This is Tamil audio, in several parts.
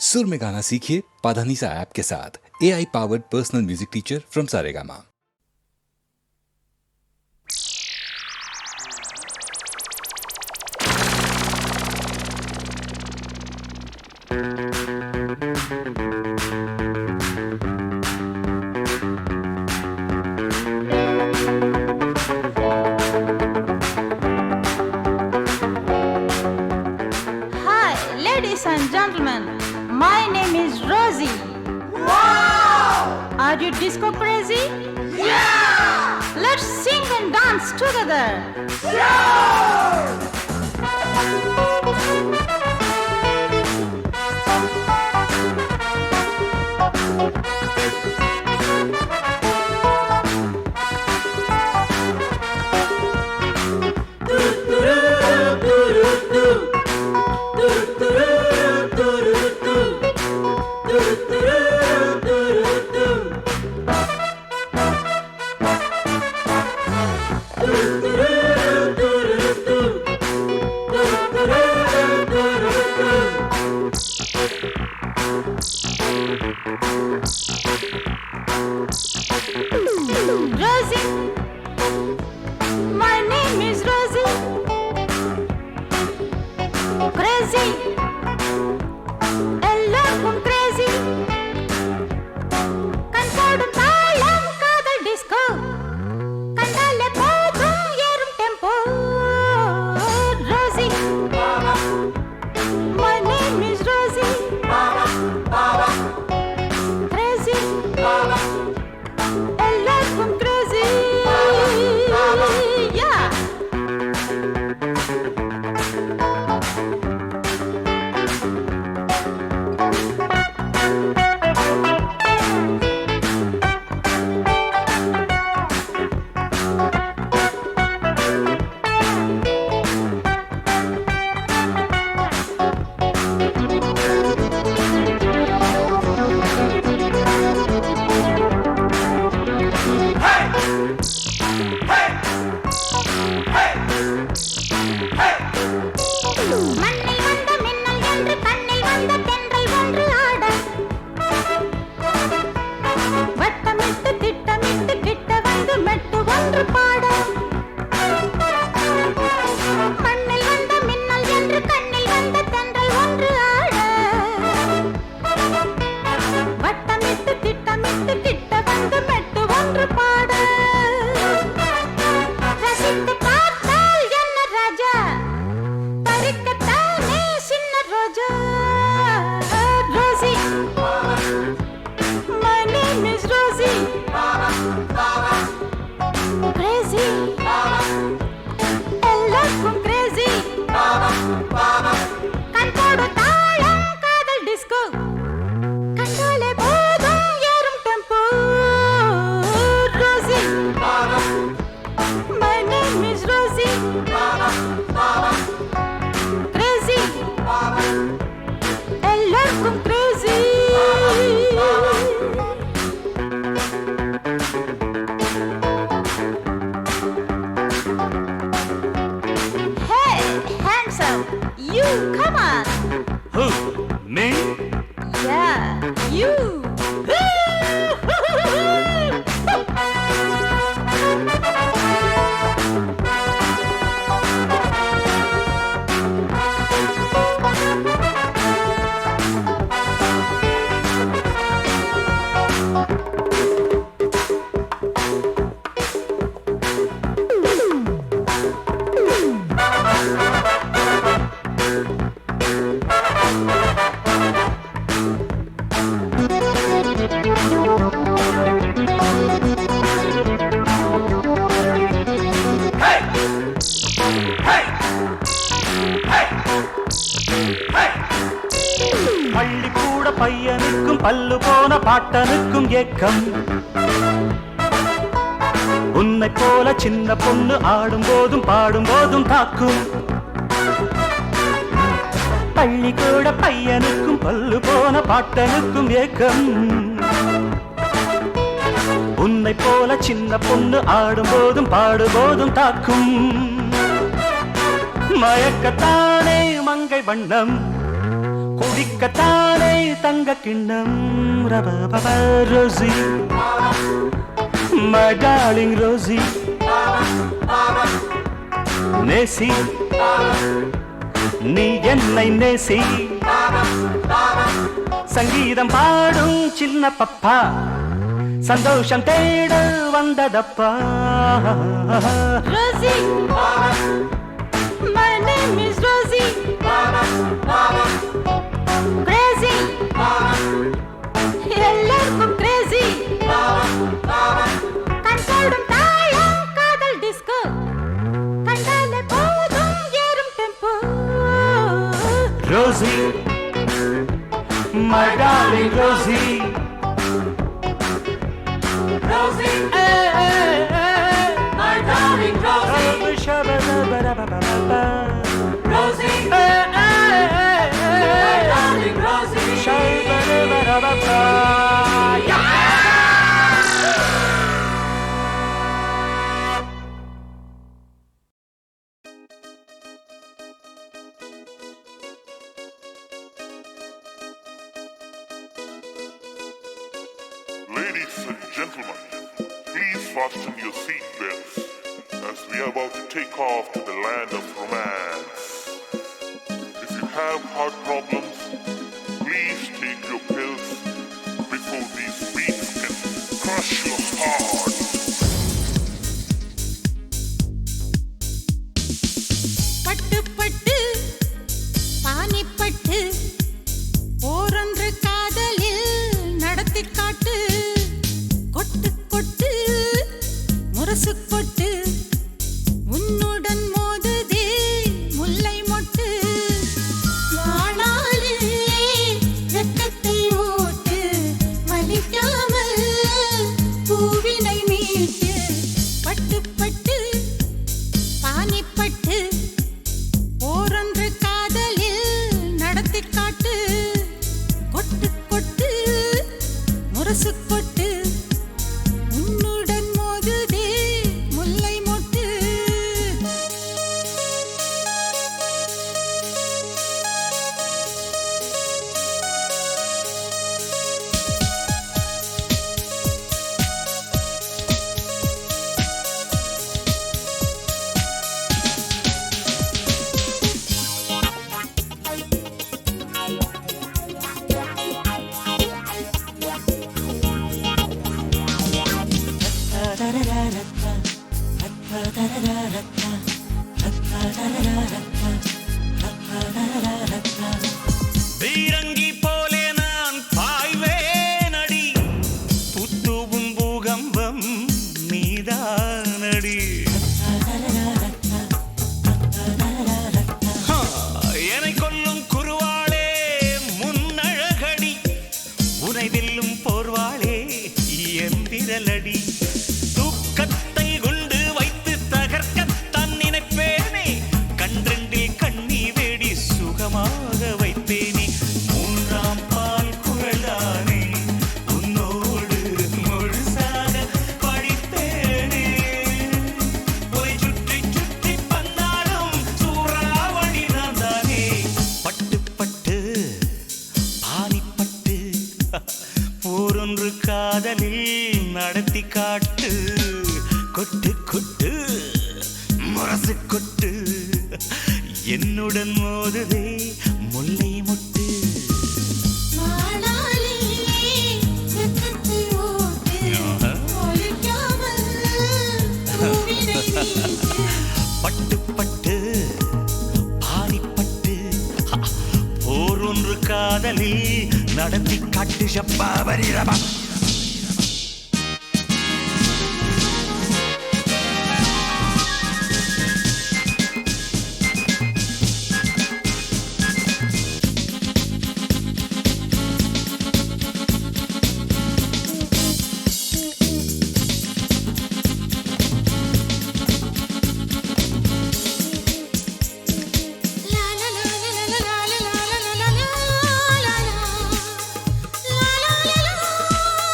सुर में गाना सीखिए पाधानीसा ऐप के साथ। AI powered personal music teacher from Saregama. Ladies and gentlemen, my name is Rosie. Wow! Are you disco crazy? Yeah! Let's sing and dance together. Sure! Rosie, my name is Rosie. Crazy, எல்லாருக்கும் crazy. கண்போடும் தாளம் காதல் disco. கண்டாலே போதும் ஏறும் tempo. Rosie, my name is Rosie. Crazy, எல்லாருக்கும் crazy. Yeah. மண்ணில் வந்த மின்னல் என்று கண்ணில் வந்த தென்றல் ஒன்று ஆட வட்டமிட்டு திட்டமிட்டு கிட்ட வந்து மெட்டு ஒன்று பாட மண்ணில் வந்த மின்னல் என்று கண்ணில் வந்த தென்றல் ஒன்று ஆட வட்டமிட்டு திட்டமிட்டு கிட்ட வந்து மெட்டு ஒன்று பாட ரசித்து பார்த்தால் என்ன ராஜா பறிக்கத்தானே சின்ன ரோஜா. Rosie, my name is Rosie. Crazy, எல்லாருக்கும் crazy. கண்போடும் தாளம் காதல் disco. கண்டாலே போதும் ஏறும் tempo. Rosie, my name is Rosie. Crazy, எல்லாருக்கும் crazy. Hey, hands up, you come on. Who? Me? Yeah, you. பள்ளிக்கூட பையனுக்கும் பல்லு போன பாட்டனுக்கும் ஏக்கம். உன்னை போல சின்ன பொண்ணு ஆடும் போதும் பாடும் போதும் தாக்கும். பள்ளிக்கூட பையனுக்கும் பல்லு போன பாட்டனுக்கும் ஏக்கம். உன்னை போல சின்ன பொண்ணு ஆடும் போதும் பாடும் போதும் தாக்கும். மயக்கத்தானே மங்கை வண்ணம், குடிக்கத்தானே தங்க கிண்ணம் ரபபப ரோசி my darling ரோசி நேசி நீ என்னை நேசி சங்கீதம் பாடும் சின்ன பப்பா சந்தோஷம் தேட வந்ததப்பா Rosie my name is Rosie crazy எல்லாருக்கும் crazy கண்கோடும் தாளம் காதல் டிஸ்கோ கண்டாலே போதும் ஏறும் tempo Rosie my darling Rosie Rosie my darling Rosie Rosie my darling Rosie Ladies and gentlemen, please fasten your seatbelts as we are about to take off to the land of romance. If you have heart problems, please take your pills before these beats can crush your heart. பட்டு பட்டு பானிப்பட்டு ஓரொன்று காதலில் நடத்தி காட்டு கொட்டு கொட்டு முரசு கொட்டு உன்னுடன் மோதுதே முல்லை மொட்டு வாணாலே வெட்கத்தை ஓட்டு வலிக்காமல் பூவினை மீட்டு பட்டு பட்டு பானிப்பட்டு ஓரொன்று காதலில் நடத்தி காட்டு கொட்டு கொட்டு முரசு கொட்டு உன்னுடன் மோதுதே முல்லை மொட்டு பீரங்கி போலே நான் பாய்வேனடி புத்துவும் பூகம்பம் நீதானடி என்னை கொல்லும் குருவாளே முன்னழகடி உனை வெல்லும் போர்வாளே என் விரலடி தூக்கத்தை குண்டு வைத்து தகர்க்கத்தான் நினைப்பேனே கன்றெண்டில் கண்ணி வேடி சுகமாக வைப்பேனே மூன்றாம் பால் குழலானே உன்னோடு முழுசாக படிப்பேனே உரை சுற்றி சுற்றி வந்தாலும் சூறாவளி நான் தானே பட்டு பட்டு பானிப்பட்டு போரொன்று காதலில் நடத்தி காட்டு கொட்டு கொட்டு முரசு கொட்டு என்னுடன் மோதுதே முல்லை மொட்டு வாணாலே வெட்கத்தை ஓட்டு வலிக்காமல் பூவினை மீட்டு பட்டு பட்டு பானிப்பட்டு போரொன்று காதலில் நடத்தி காட்டு ஷப்பாபரி ரபா la la la la la la la la la la la la la la la la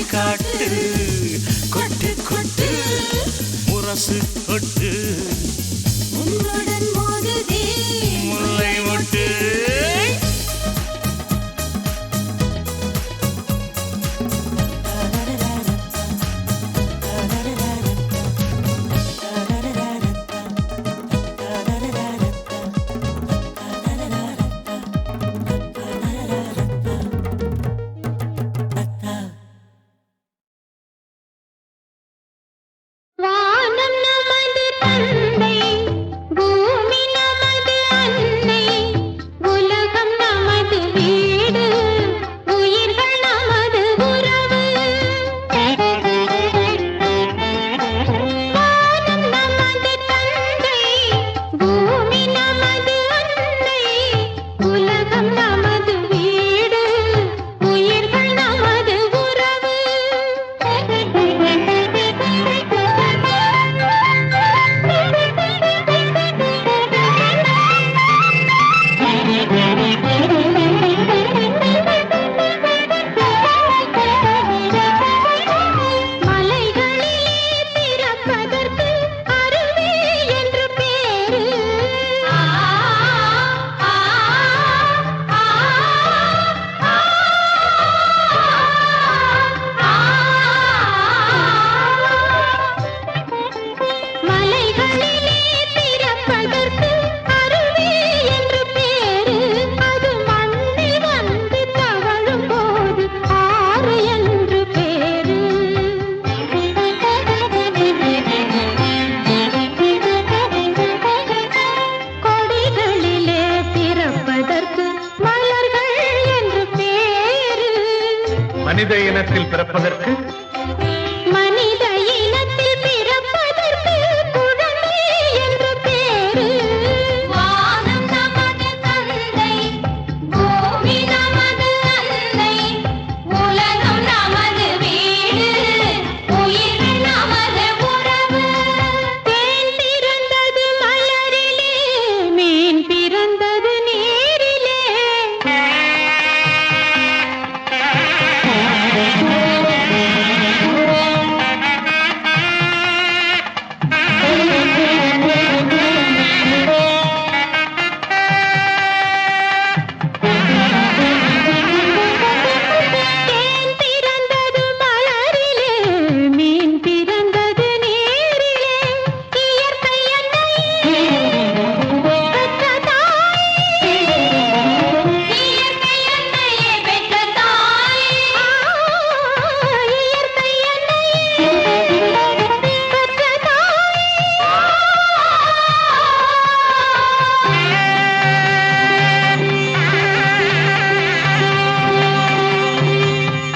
காட்டு கொட்டு கொட்டு முரசு கொட்டு உன்னுடன் மோதுதே முல்லை மொட்டு வானம் நமது தந்தை பூமி நமது அன்னை உலகம் நமது வீடு உயிர்கள் நமது உறவு வானம் நமது தந்தை பூமி நமது அன்னை உலகம் நமது வீடு உயிர்கள் நமது உறவு மலைகளிலே பிறப்பதற்கு அருவி என்று பேரு மலைகளிலே பிறப்பதற்கு அருவி என்று பேரு அது மண்ணில் வந்து தவழும் போது ஆறு என்று பேரு கொடிகளிலே பிறப்பதற்கு மலர்கள் என்று பேரு மனித இனத்தில் பிறப்பதற்கு மனித இனத்தில் பிறப்பதற்கு குழந்தை என்று பேரு வானம் நமது தந்தை பூமி நமது அன்னை உலகம் நமது வீடு உயிர்கள் நமது உறவு தேன் பிறந்தது மலரிலே மீன் பிறந்தது நீரிலே தேன் பிறந்தது மலரிலே மீன் பிறந்தது நீரிலே இயற்கை என்னை பெற்ற தாயே இயற்கை என்னையே பெற்ற தாயே இயற்கை என்னையே பெற்ற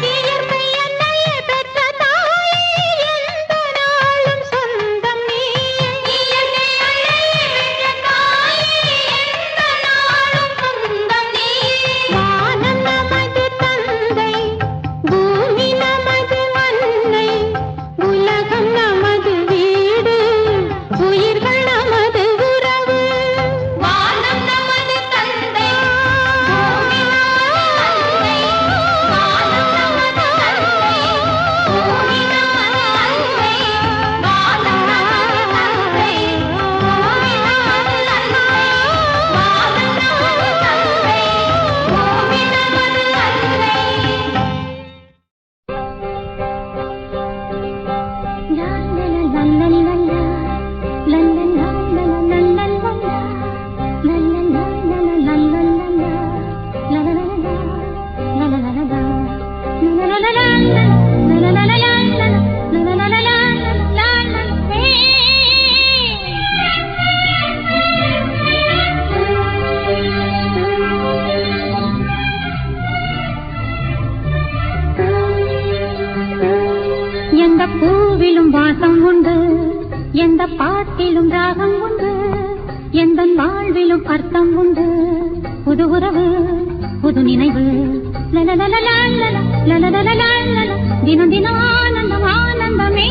இயற்கை என்னையே பெற்ற தாயே எந்த நாளும் சொந்தம் நீ இயற்கை என்னையே பெற்ற தாயே எந்த நாளும் சொந்தம் நீ வானம் நமது தந்தை பூமி நமது அன்னை உலகம் நமது வீடு உயிர்கள் நமது உறவு வானம் நமது தந்தை பூமி நமது அன்னை வானம் நமது தந்தை பூமி நமது அன்னை வானம் நமது தந்தை பூமி நமது அன்னை வானம் நமது தந்தை பூமி நமது எந்த பூவிலும் வாசம் உண்டு எந்த பாட்டிலும் ராகம் உண்டு எந்த வாழ்விலும் அர்த்தம் உண்டு புது உறவு புது நினைவு தினம் தினம் ஆனந்தம் ஆனந்தமே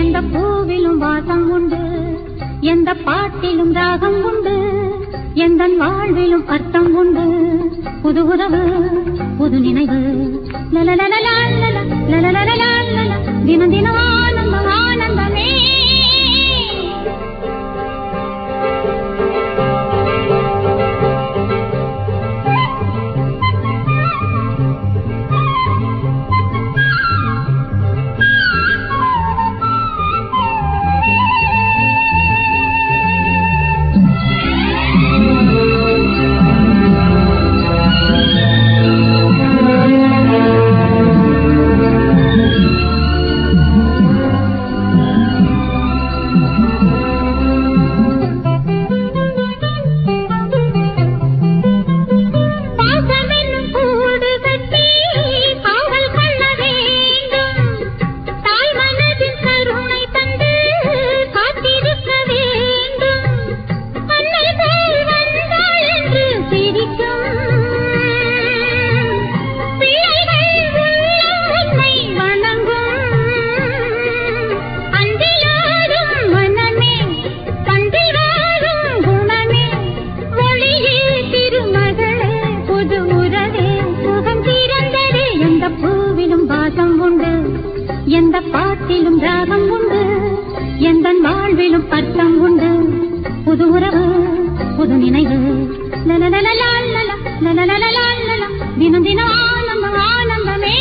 எந்த பூவிலும் வாசம் உண்டு எந்த பாட்டிலும் ராகம் உண்டு எந்த வாழ்விலும் அர்த்தம் உண்டு புது உறவு புது நினைவு லலலலலா லலலலலா தினம் தினம் ஆனந்தம் ஆனந்தமே எந்த பாட்டிலும் ராகம் உண்டு எந்த வாழ்விலும் அர்த்தம் உண்டு புது உறவு புது நினைவு லலலலலா லலலலலா தினம் தினம் ஆனந்தம் ஆனந்தமே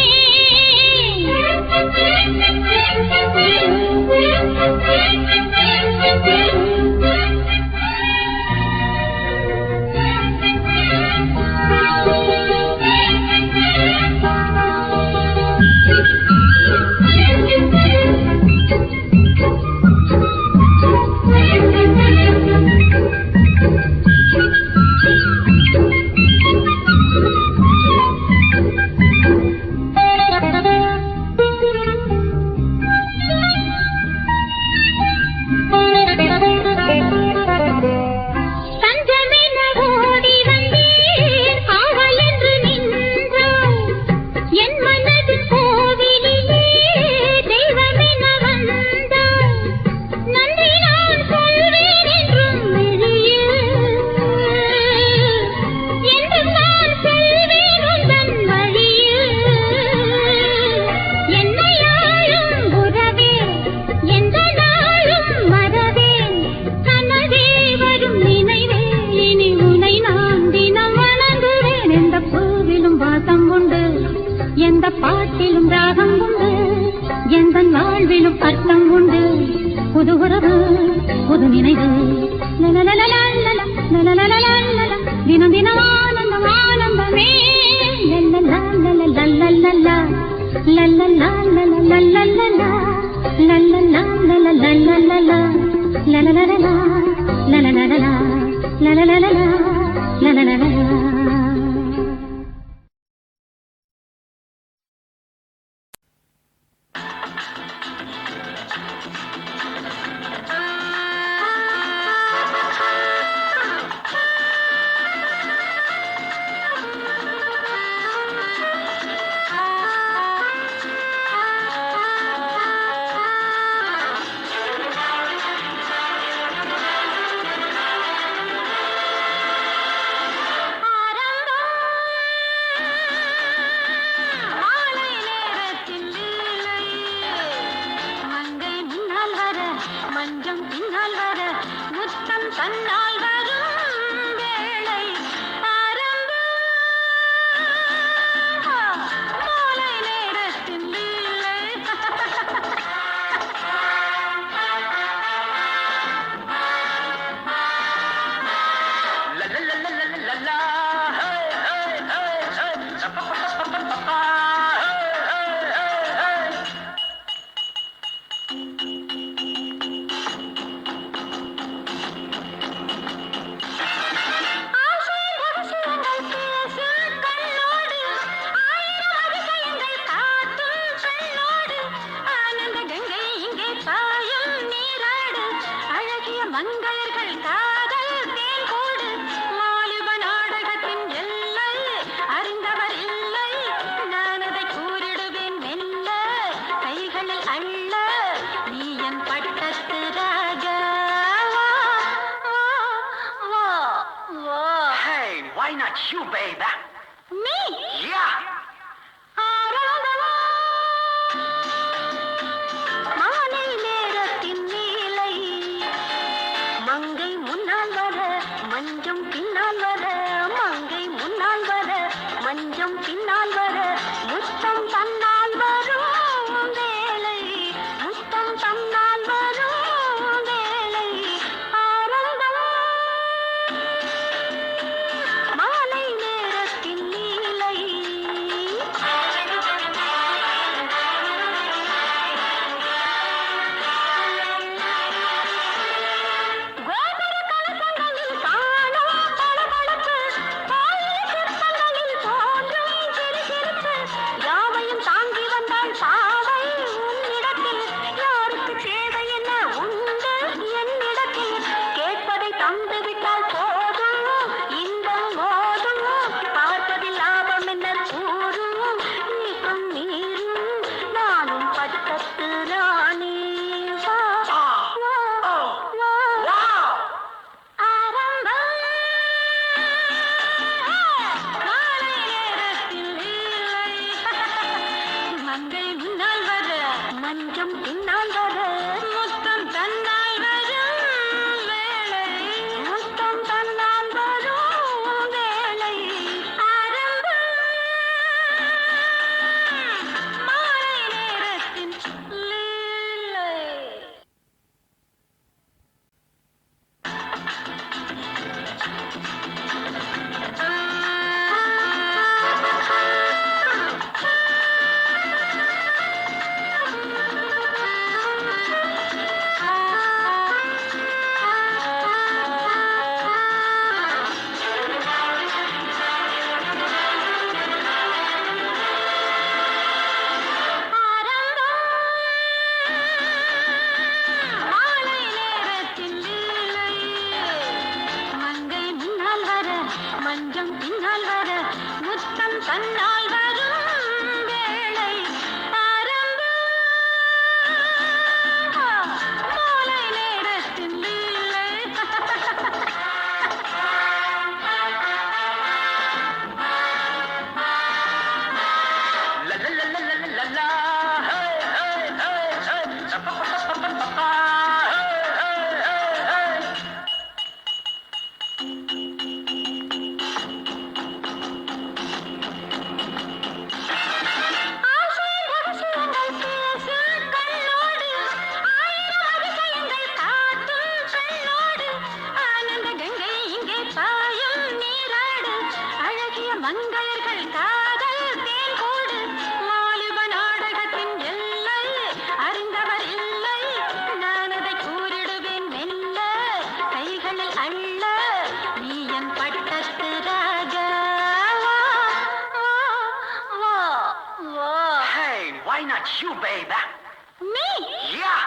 எந்த பாட்டிலும் ராகம் உண்டு எந்த வாழ்விலும் அர்த்தம் உண்டு புது உறவு புது நினைவு லலலலலா லலலலலா தினம் தினம் ஆனந்தம் ஆனந்தமே லலலலலலா லலலலலலா லலலலலலா லலலலலலா லலலலலலா லலலலலா லலலலலா அள்ள நீ என் பட்டத்து ராஜாவா why not you, baby? Me? Yeah. மாலை நேரத்தின் நீலை மங்கை முன்னால் வர மஞ்சம் பின்னால் வர மங்கை முன்னால் வர மஞ்சம் பின்னால் வர முத்தம் தன்னால் வரும் வேளை முத்தம் தன்னால் வரும் வேளை ஆரம்பம் மாலை நேரத்தின் நீலை கோபுர கலசங்களில் காணும் பளபளப்பு, கோயில் சிற்பங்களில் தோன்றும் சிறுசிறுப்பு, யாவையும் தாங்கி வந்தாள் பாவை உன்னிடத்தில். யாருக்கு தேவை என்ன உண்டு என்னிடத்தில்? கேட்பதை தந்து விட்டால் போதும், இன்பம் போதும். பார்ப்பதில் லாபம் என்ன கூறும்? நீக்கம் நீரும் நானும் பட்டத்து ராணி. வா, வா, வா. ஆரம்பம் மாலை நேரத்தில் இல்லை. மங்கை முன்னால் வர மஞ்சம் பின்னால் வர முத்தம் தன்னால் வரும் வேளை முத்தம் தன்னால் வரும் வேளை ஆரம்பம் மாலை நேரத்தின் லீலை. மாலை நேரத்தில் லீலை மங்கை முன்னால் வர மஞ்சம் பின்னால் வர முத்தம் தன்னால் வரும் வேளை ஆரம்பம் மாலை நேரத்தில் லீலை. La la la la la la la. Hey hey hey hey. Pa pa pa pa pa pa pa. Hey hey hey hey. ஆசை ரகசியங்கள் பேசு கண்ணோடு, ஆயிரம் அதிசயங்கள் காட்டும் கண்ணோடு. ஆனந்த கங்கை இங்கே பாயும் நீராடு, அழகிய மங்கையர்கள் காதல் தேன் கூடு. வாலிப நாடகத்தின் எல்லை அறிந்தவர் இல்லை, நான் அதை கூறிடுவேன் மெல்ல கைகளில் அள்ள. நீ என் பட்டத்து ராஜா. வா, வா, வா, வா. Hey, why not you, baby? Me? Yeah.